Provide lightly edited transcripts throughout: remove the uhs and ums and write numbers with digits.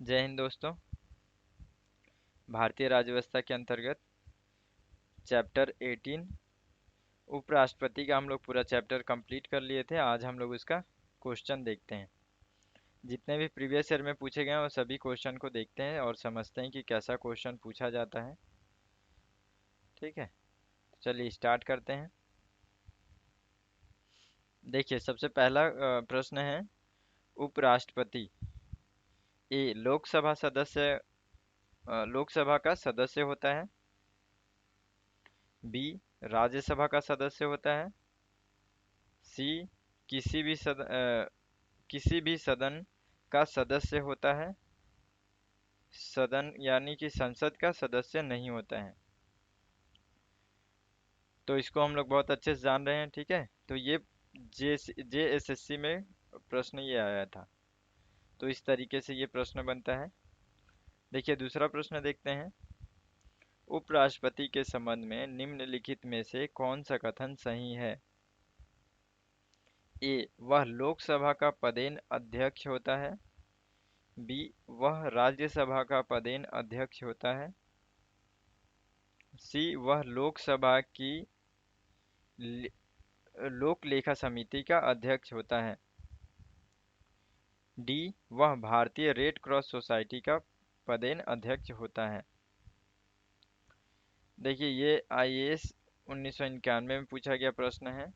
जय हिंद दोस्तों। भारतीय राज्य व्यवस्था के अंतर्गत चैप्टर 18 उपराष्ट्रपति का हम लोग पूरा चैप्टर कंप्लीट कर लिए थे। आज हम लोग उसका क्वेश्चन देखते हैं। जितने भी प्रीवियस ईयर में पूछे गए हैं वो सभी क्वेश्चन को देखते हैं और समझते हैं कि कैसा क्वेश्चन पूछा जाता है। ठीक है, तो चलिए स्टार्ट करते हैं। देखिए, सबसे पहला प्रश्न है, उपराष्ट्रपति ए लोकसभा सदस्य लोकसभा का सदस्य होता है, बी राज्यसभा का सदस्य होता है, सी किसी भी सदन का सदस्य होता है, सदन यानी कि संसद का सदस्य नहीं होता है। तो इसको हम लोग बहुत अच्छे से जान रहे हैं। ठीक है, तो ये JSSC में प्रश्न ये आया था, तो इस तरीके से ये प्रश्न बनता है। देखिए, दूसरा प्रश्न देखते हैं। उपराष्ट्रपति के संबंध में निम्नलिखित में से कौन सा कथन सही है? ए वह लोकसभा का पदेन अध्यक्ष होता है, बी वह राज्यसभा का पदेन अध्यक्ष होता है, सी वह लोकसभा की ले- लोक लेखा समिति का अध्यक्ष होता है, डी वह भारतीय रेड क्रॉस सोसाइटी का पदेन अध्यक्ष होता है। देखिए, ये IAS 1991 में पूछा गया प्रश्न है।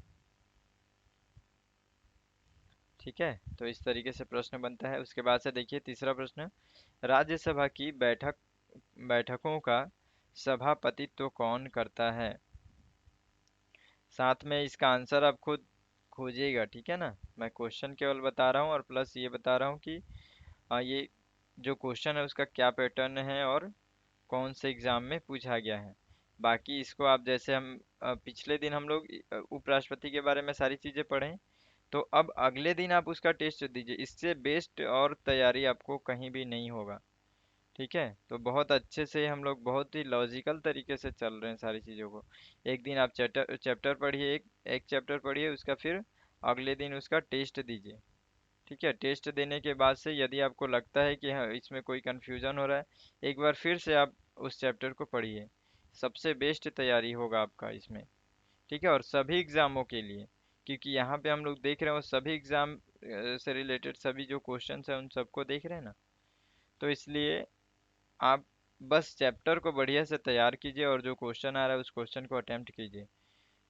ठीक है, तो इस तरीके से प्रश्न बनता है। उसके बाद से देखिए तीसरा प्रश्न, राज्यसभा की बैठकों का सभापतित्व कौन करता है? साथ में इसका आंसर आप खुद खोजिएगा। ठीक है ना, मैं क्वेश्चन केवल बता रहा हूँ और प्लस ये बता रहा हूँ कि ये जो क्वेश्चन है उसका क्या पैटर्न है और कौन से एग्जाम में पूछा गया है। बाकी इसको आप जैसे हम पिछले दिन हम लोग उपराष्ट्रपति के बारे में सारी चीज़ें पढ़ें, तो अब अगले दिन आप उसका टेस्ट दीजिए। इससे बेस्ट और तैयारी आपको कहीं भी नहीं होगा। ठीक है, तो बहुत अच्छे से हम लोग बहुत ही लॉजिकल तरीके से चल रहे हैं सारी चीज़ों को। एक दिन आप चैप्टर चैप्टर पढ़िए, एक एक चैप्टर पढ़िए, उसका फिर अगले दिन उसका टेस्ट दीजिए। ठीक है, टेस्ट देने के बाद से यदि आपको लगता है कि हाँ इसमें कोई कंफ्यूजन हो रहा है, एक बार फिर से आप उस चैप्टर को पढ़िए। सबसे बेस्ट तैयारी होगा आपका इसमें। ठीक है, और सभी एग्ज़ामों के लिए, क्योंकि यहाँ पे हम लोग देख रहे हैं वो सभी एग्ज़ाम से रिलेटेड सभी जो क्वेश्चंस हैं उन सबको देख रहे हैं ना। तो इसलिए आप बस चैप्टर को बढ़िया से तैयार कीजिए और जो क्वेश्चन आ रहा है उस क्वेश्चन को अटेम्प्ट कीजिए।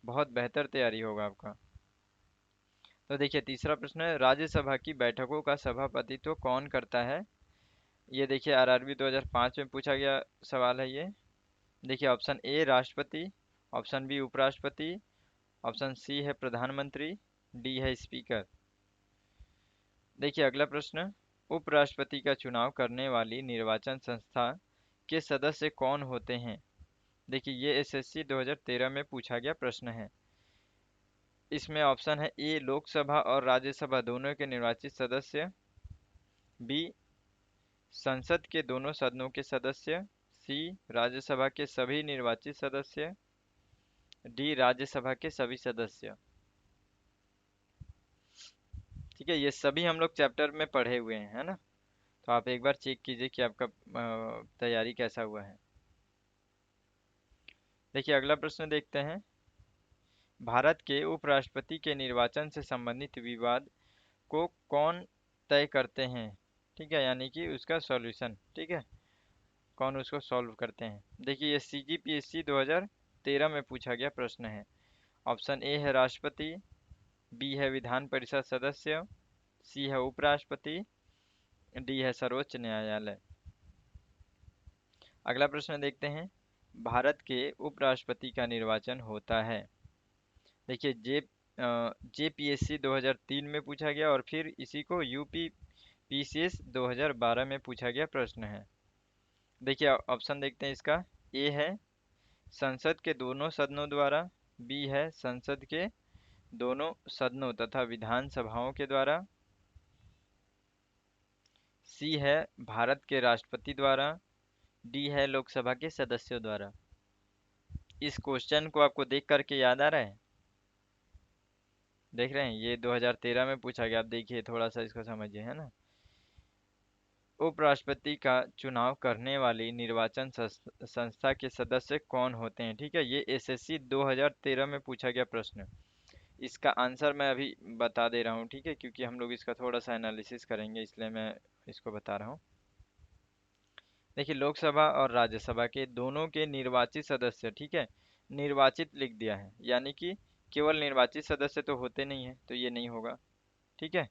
बहुत बेहतर तैयारी होगा आपका। तो देखिए, तीसरा प्रश्न है, राज्यसभा की बैठकों का सभापतित्व कौन करता है? ये देखिए RRB 2005 में पूछा गया सवाल है ये। देखिए, ऑप्शन ए राष्ट्रपति, ऑप्शन बी उपराष्ट्रपति, ऑप्शन सी है प्रधानमंत्री, डी है स्पीकर। देखिए अगला प्रश्न, उपराष्ट्रपति का चुनाव करने वाली निर्वाचन संस्था के सदस्य कौन होते हैं? देखिए, ये SSC 2013 में पूछा गया प्रश्न है। इसमें ऑप्शन है ए लोकसभा और राज्यसभा दोनों के निर्वाचित सदस्य, बी संसद के दोनों सदनों के सदस्य, सी राज्यसभा के सभी निर्वाचित सदस्य, डी राज्यसभा के सभी सदस्य। ठीक है, ये सभी हम लोग चैप्टर में पढ़े हुए हैं, है ना। तो आप एक बार चेक कीजिए कि आपका तैयारी कैसा हुआ है। देखिए अगला प्रश्न देखते हैं, भारत के उपराष्ट्रपति के निर्वाचन से संबंधित विवाद को कौन तय करते हैं? ठीक है, यानी कि उसका सॉल्यूशन। ठीक है, कौन उसको सॉल्व करते हैं? देखिए, ये CGPSC 2013 में पूछा गया प्रश्न है। ऑप्शन ए है राष्ट्रपति, बी है विधान परिषद सदस्य, सी है उपराष्ट्रपति, डी है सर्वोच्च न्यायालय। अगला प्रश्न देखते हैं, भारत के उपराष्ट्रपति का निर्वाचन होता है। देखिए, JPSC 2003 में पूछा गया और फिर इसी को UPPCS 2012 में पूछा गया प्रश्न है। देखिए ऑप्शन देखते हैं इसका, ए है संसद के दोनों सदनों द्वारा, बी है संसद के दोनों सदनों तथा विधान सभाओं के द्वारा, सी है भारत के राष्ट्रपति द्वारा, डी है लोकसभा के सदस्यों द्वारा। इस क्वेश्चन को आपको देख करके याद आ रहा है? देख रहे हैं, ये 2013 में पूछा गया। आप देखिए, थोड़ा सा इसको समझिए, है ना। उपराष्ट्रपति का चुनाव करने वाली निर्वाचन संस्था के सदस्य कौन होते हैं। ठीक है, ये एसएससी 2013 में पूछा गया प्रश्न। इसका आंसर मैं अभी बता दे रहा हूँ, ठीक है, क्योंकि हम लोग इसका थोड़ा सा एनालिसिस करेंगे, इसलिए मैं इसको बता रहा हूँ। देखिए, लोकसभा और राज्यसभा के दोनों के निर्वाचित सदस्य, ठीक है, निर्वाचित लिख दिया है, यानी कि केवल निर्वाचित सदस्य तो होते नहीं है, तो ये नहीं होगा। ठीक है।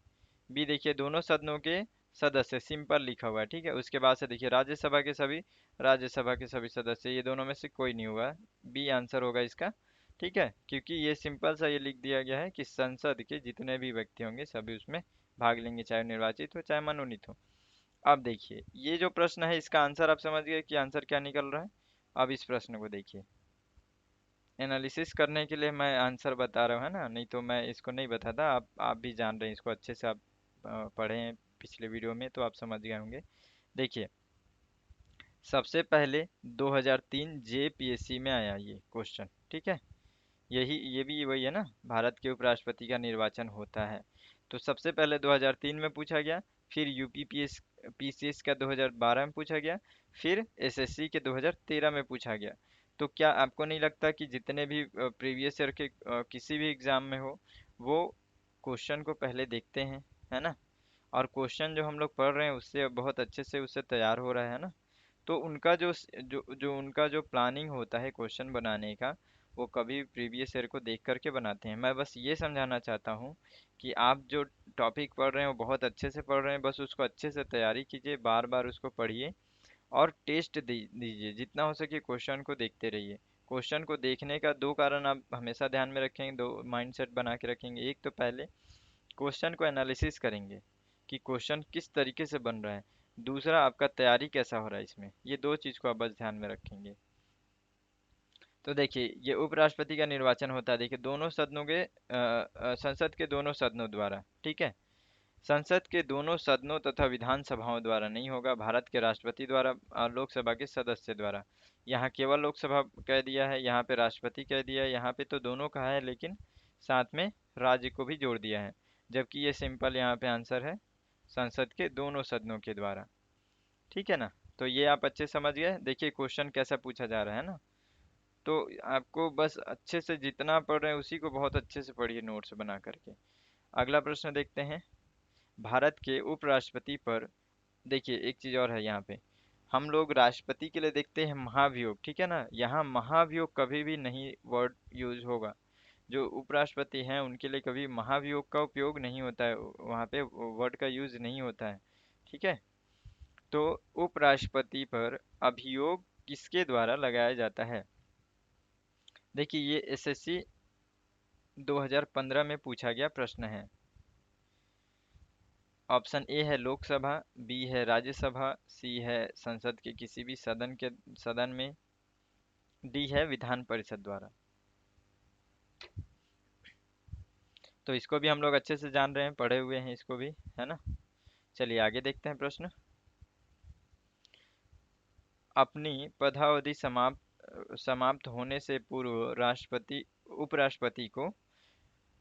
बी देखिए, दोनों सदनों के सदस्य, सिंपल लिखा हुआ है। ठीक है, उसके बाद से देखिए, राज्यसभा के सभी सदस्य, ये दोनों में से कोई नहीं होगा। बी आंसर होगा इसका। ठीक है, क्योंकि ये सिंपल सा ये लिख दिया गया है कि संसद के जितने भी व्यक्ति होंगे सभी उसमें भाग लेंगे, चाहे निर्वाचित हो चाहे मनोनीत हो। अब देखिए, ये जो प्रश्न है इसका आंसर आप समझ गए कि आंसर क्या निकल रहा है। अब इस प्रश्न को देखिए, एनालिसिस करने के लिए मैं आंसर बता रहा हूँ, है ना, नहीं तो मैं इसको नहीं बताता। आप भी जान रहे हैं इसको अच्छे से, आप पढ़े हैं पिछले वीडियो में तो आप समझ गए होंगे। देखिए, सबसे पहले 2003 जेपीएससी में आया ये क्वेश्चन। ठीक है, ये भी वही है ना, भारत के उपराष्ट्रपति का निर्वाचन होता है। तो सबसे पहले 2003 में पूछा गया, फिर यूपीपीएस पीसीएस का 2012 में पूछा गया, फिर एसएससी के 2013 में पूछा गया। तो क्या आपको नहीं लगता कि जितने भी प्रीवियस ईयर के किसी भी एग्जाम में हो, वो क्वेश्चन को पहले देखते हैं, है ना, और क्वेश्चन जो हम लोग पढ़ रहे हैं उससे बहुत अच्छे से उससे तैयार हो रहा है ना। तो उनका जो उनका जो प्लानिंग होता है क्वेश्चन बनाने का, वो कभी प्रीवियस ईयर को देख करके बनाते हैं। मैं बस ये समझाना चाहता हूँ कि आप जो टॉपिक पढ़ रहे हैं वो बहुत अच्छे से पढ़ रहे हैं, बस उसको अच्छे से तैयारी कीजिए, बार बार उसको पढ़िए और टेस्ट दीजिए, जितना हो सके क्वेश्चन को देखते रहिए। क्वेश्चन को देखने का दो कारण आप हमेशा ध्यान में रखेंगे, दो माइंडसेट बना के रखेंगे। एक तो पहले क्वेश्चन को एनालिसिस करेंगे कि क्वेश्चन किस तरीके से बन रहा है, दूसरा आपका तैयारी कैसा हो रहा है इसमें, ये दो चीज़ को आप बस ध्यान में रखेंगे। तो देखिए, ये उपराष्ट्रपति का निर्वाचन होता है, देखिए दोनों सदनों के संसद के दोनों सदनों द्वारा। ठीक है, संसद के दोनों सदनों तथा विधानसभाओं द्वारा नहीं होगा, भारत के राष्ट्रपति द्वारा और लोकसभा के सदस्य द्वारा। यहाँ केवल लोकसभा कह दिया है, यहाँ पे राष्ट्रपति कह दिया है, यहाँ पे तो दोनों का है, लेकिन साथ में राज्य को भी जोड़ दिया है, जबकि ये सिंपल यहाँ पे आंसर है, संसद के दोनों सदनों के द्वारा। ठीक है ना, तो ये आप अच्छे समझ गए। देखिए क्वेश्चन कैसा पूछा जा रहा है ना, तो आपको बस अच्छे से जितना पढ़ रहे हैं उसी को बहुत अच्छे से पढ़िए नोट्स बना करके। अगला प्रश्न देखते हैं, भारत के उपराष्ट्रपति पर, देखिए एक चीज और है यहाँ पे, हम लोग राष्ट्रपति के लिए देखते हैं महाभियोग, ठीक है ना, यहाँ महाभियोग कभी भी नहीं वर्ड यूज होगा। जो उपराष्ट्रपति हैं उनके लिए कभी महाभियोग का उपयोग नहीं होता है, वहाँ पे वर्ड का यूज नहीं होता है। ठीक है, तो उपराष्ट्रपति पर अभियोग किसके द्वारा लगाया जाता है। देखिए, ये एसएससी 2015 में पूछा गया प्रश्न है। ऑप्शन ए है लोकसभा, बी है राज्यसभा, सी है संसद के किसी भी सदन में, डी है विधान परिषद द्वारा। तो इसको भी हम लोग अच्छे से जान रहे हैं, पढ़े हुए हैं इसको भी, है ना। चलिए आगे देखते हैं प्रश्न। अपनी पदावधि समाप्त होने से पूर्व राष्ट्रपति उपराष्ट्रपति को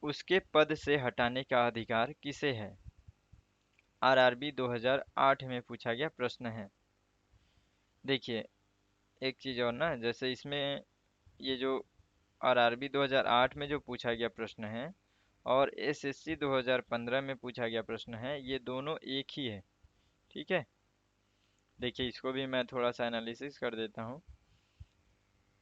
उसके पद से हटाने का अधिकार किसे है। आरआरबी 2008 में पूछा गया प्रश्न है। देखिए, एक चीज और ना, जैसे इसमें ये जो आरआरबी 2008 में जो पूछा गया प्रश्न है और एसएससी 2015 में पूछा गया प्रश्न है, ये दोनों एक ही है। ठीक है, देखिए इसको भी मैं थोड़ा सा एनालिसिस कर देता हूँ।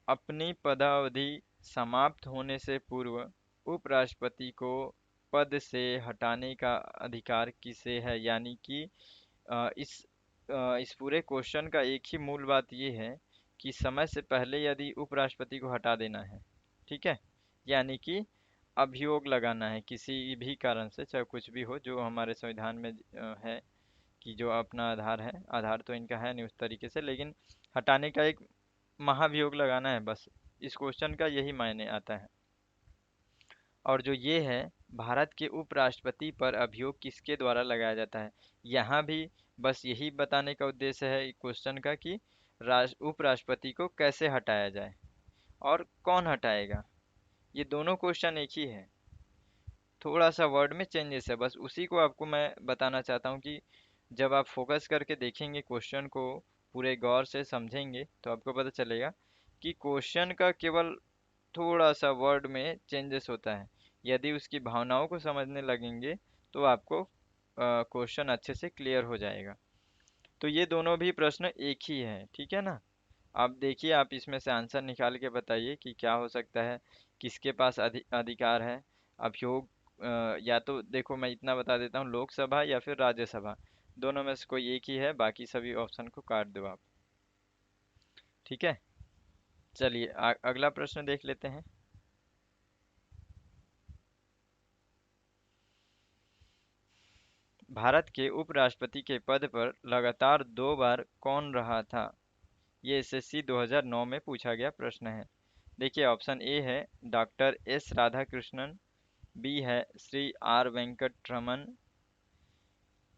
अपनी पदावधि समाप्त होने से पूर्व उपराष्ट्रपति को पद से हटाने का अधिकार किसे है, यानी कि इस पूरे क्वेश्चन का एक ही मूल बात ये है कि समय से पहले यदि उपराष्ट्रपति को हटा देना है, ठीक है, यानी कि अभियोग लगाना है किसी भी कारण से, चाहे कुछ भी हो, जो हमारे संविधान में है कि जो अपना आधार है, आधार तो इनका है नहीं उस तरीके से, लेकिन हटाने का एक महाभियोग लगाना है, बस इस क्वेश्चन का यही मायने आता है। और जो ये है, भारत के उपराष्ट्रपति पर अभियोग किसके द्वारा लगाया जाता है, यहाँ भी बस यही बताने का उद्देश्य है क्वेश्चन का कि उपराष्ट्रपति को कैसे हटाया जाए और कौन हटाएगा। ये दोनों क्वेश्चन एक ही है, थोड़ा सा वर्ड में चेंजेस है, बस उसी को आपको मैं बताना चाहता हूँ कि जब आप फोकस करके देखेंगे क्वेश्चन को, पूरे गौर से समझेंगे, तो आपको पता चलेगा कि क्वेश्चन का केवल थोड़ा सा वर्ड में चेंजेस होता है। यदि उसकी भावनाओं को समझने लगेंगे तो आपको क्वेश्चन अच्छे से क्लियर हो जाएगा। तो ये दोनों भी प्रश्न एक ही है, ठीक है ना। आप देखिए, आप इसमें से आंसर निकाल के बताइए कि क्या हो सकता है, किसके पास अधिकार है। अभियोग या तो देखो मैं इतना बता देता हूँ, लोकसभा या फिर राज्यसभा, दोनों में से कोई एक ही है, बाकी सभी ऑप्शन को काट दो आप। ठीक है, चलिए अगला प्रश्न देख लेते हैं। भारत के उपराष्ट्रपति के पद पर लगातार 2 बार कौन रहा था? ये एसएससी 2009 में पूछा गया प्रश्न है। देखिए, ऑप्शन ए है डॉक्टर एस राधाकृष्णन, बी है श्री आर वेंकटरमन,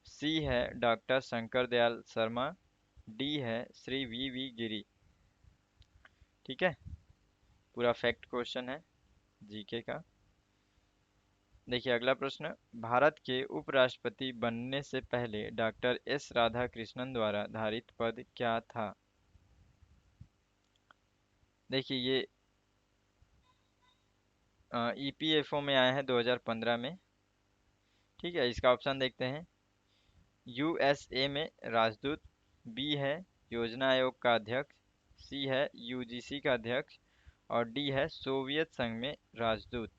सी है डॉक्टर शंकर दयाल शर्मा, डी है श्री वी वी गिरी। ठीक है, पूरा फैक्ट क्वेश्चन है जीके का। देखिए अगला प्रश्न, भारत के उपराष्ट्रपति बनने से पहले डॉक्टर एस राधाकृष्णन द्वारा धारित पद क्या था? देखिए ये ईपीएफओ में आया है 2015 में। ठीक है, इसका ऑप्शन देखते हैं। यूएसए में राजदूत, बी है योजना आयोग का अध्यक्ष, सी है यूजीसी का अध्यक्ष, और डी है सोवियत संघ में राजदूत।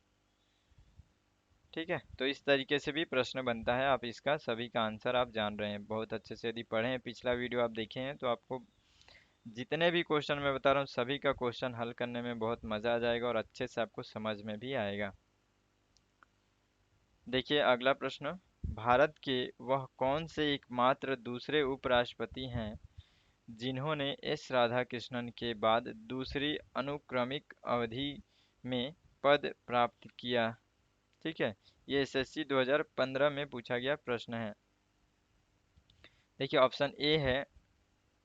ठीक है, तो इस तरीके से भी प्रश्न बनता है। आप इसका सभी का आंसर आप जान रहे हैं बहुत अच्छे से। यदि पढ़े हैं, पिछला वीडियो आप देखे हैं, तो आपको जितने भी क्वेश्चन मैं बता रहा हूँ सभी का क्वेश्चन हल करने में बहुत मज़ा आ जाएगा और अच्छे से आपको समझ में भी आएगा। देखिए अगला प्रश्न, भारत के वह कौन से एकमात्र दूसरे उपराष्ट्रपति हैं जिन्होंने एस राधाकृष्णन के बाद दूसरी अनुक्रमिक अवधि में पद प्राप्त किया? ठीक है, ये एसएससी 2015 में पूछा गया प्रश्न है। देखिए ऑप्शन ए है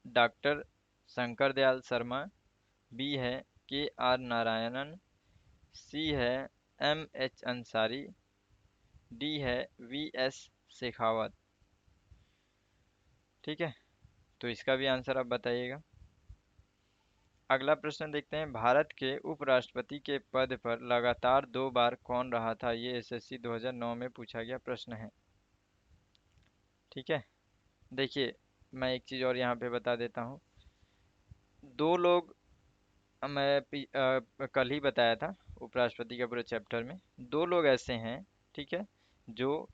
डॉक्टर शंकर दयाल शर्मा, बी है के आर नारायणन, सी है एम एच अंसारी, डी है वी एस शेखावत। ठीक है, तो इसका भी आंसर आप बताइएगा। अगला प्रश्न देखते हैं, भारत के उपराष्ट्रपति के पद पर लगातार 2 बार कौन रहा था? ये एसएससी 2009 में पूछा गया प्रश्न है। ठीक है, देखिए मैं एक चीज़ और यहाँ पे बता देता हूँ। दो लोग, कल ही बताया था उपराष्ट्रपति के पूरे चैप्टर में, दो लोग ऐसे हैं, ठीक है, जो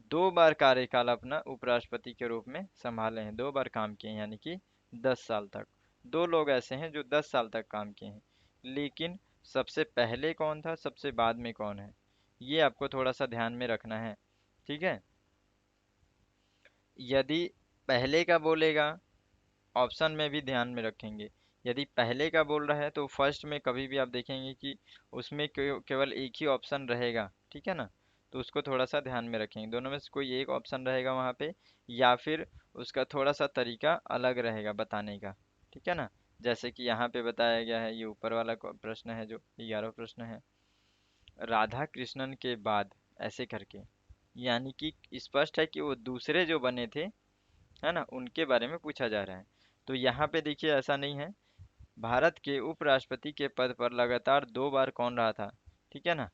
2 बार कार्यकाल अपना उपराष्ट्रपति के रूप में संभाले हैं, 2 बार काम किए हैं, यानी कि 10 साल तक। दो लोग ऐसे हैं जो 10 साल तक काम किए हैं, लेकिन सबसे पहले कौन था, सबसे बाद में कौन है, ये आपको थोड़ा सा ध्यान में रखना है। ठीक है, यदि पहले का बोलेगा, ऑप्शन में भी ध्यान में रखेंगे। यदि पहले का बोल रहा है तो फर्स्ट में कभी भी आप देखेंगे कि उसमें केवल एक ही ऑप्शन रहेगा, ठीक है ना। तो उसको थोड़ा सा ध्यान में रखेंगे, दोनों में से कोई एक ऑप्शन रहेगा वहाँ पे, या फिर उसका थोड़ा सा तरीका अलग रहेगा बताने का। ठीक है ना, जैसे कि यहाँ पे बताया गया है, ये ऊपर वाला प्रश्न है जो 11वां प्रश्न है, राधा कृष्णन के बाद ऐसे करके, यानी कि स्पष्ट है कि वो दूसरे जो बने थे, है ना, उनके बारे में पूछा जा रहा है। तो यहाँ पे देखिए ऐसा नहीं है। भारत के उपराष्ट्रपति के पद पर लगातार 2 बार कौन रहा था? ठीक है ना,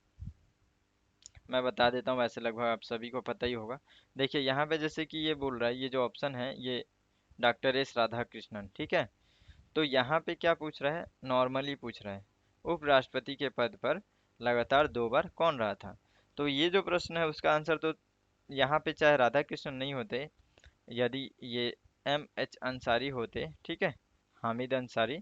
मैं बता देता हूँ, वैसे लगभग आप सभी को पता ही होगा। देखिए यहाँ पे जैसे कि ये बोल रहा है, ये जो ऑप्शन है ये डॉक्टर एस राधाकृष्णन, ठीक है। तो यहाँ पे क्या पूछ रहा है, नॉर्मली पूछ रहा है उपराष्ट्रपति के पद पर लगातार 2 बार कौन रहा था। तो ये जो प्रश्न है उसका आंसर तो यहाँ पे चाहे राधाकृष्णन नहीं होते, यदि ये एम एच अंसारी होते, ठीक है, हामिद अंसारी,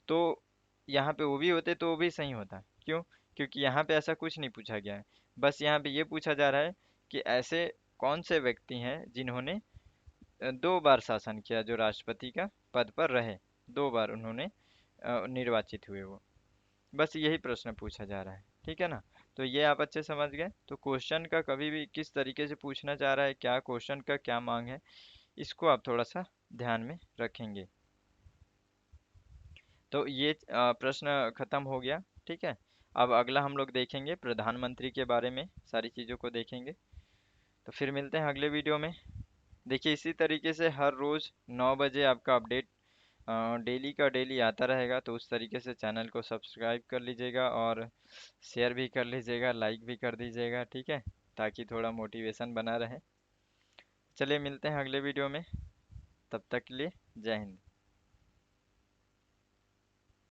तो यहाँ पे वो भी होते तो वो भी सही होता। क्यों? क्योंकि यहाँ पे ऐसा कुछ नहीं पूछा गया है। बस यहाँ पे ये पूछा जा रहा है कि ऐसे कौन से व्यक्ति हैं जिन्होंने 2 बार शासन किया, जो राष्ट्रपति का पद पर रहे, 2 बार उन्होंने निर्वाचित हुए वो। बस यही प्रश्न पूछा जा रहा है, ठीक है ना। तो ये आप अच्छे समझ गए। तो क्वेश्चन का कभी भी किस तरीके से पूछना चाह रहा है, क्या क्वेश्चन का क्या मांग है, इसको आप थोड़ा सा ध्यान में रखेंगे। तो ये प्रश्न खत्म हो गया। ठीक है, अब अगला हम लोग देखेंगे प्रधानमंत्री के बारे में, सारी चीज़ों को देखेंगे। तो फिर मिलते हैं अगले वीडियो में। देखिए इसी तरीके से हर रोज़ 9 बजे आपका अपडेट डेली का डेली आता रहेगा, तो उस तरीके से चैनल को सब्सक्राइब कर लीजिएगा और शेयर भी कर लीजिएगा, लाइक भी कर दीजिएगा, ठीक है, ताकि थोड़ा मोटिवेशन बना रहे। चलिए मिलते हैं अगले वीडियो में, तब तक के लिए जय हिंद।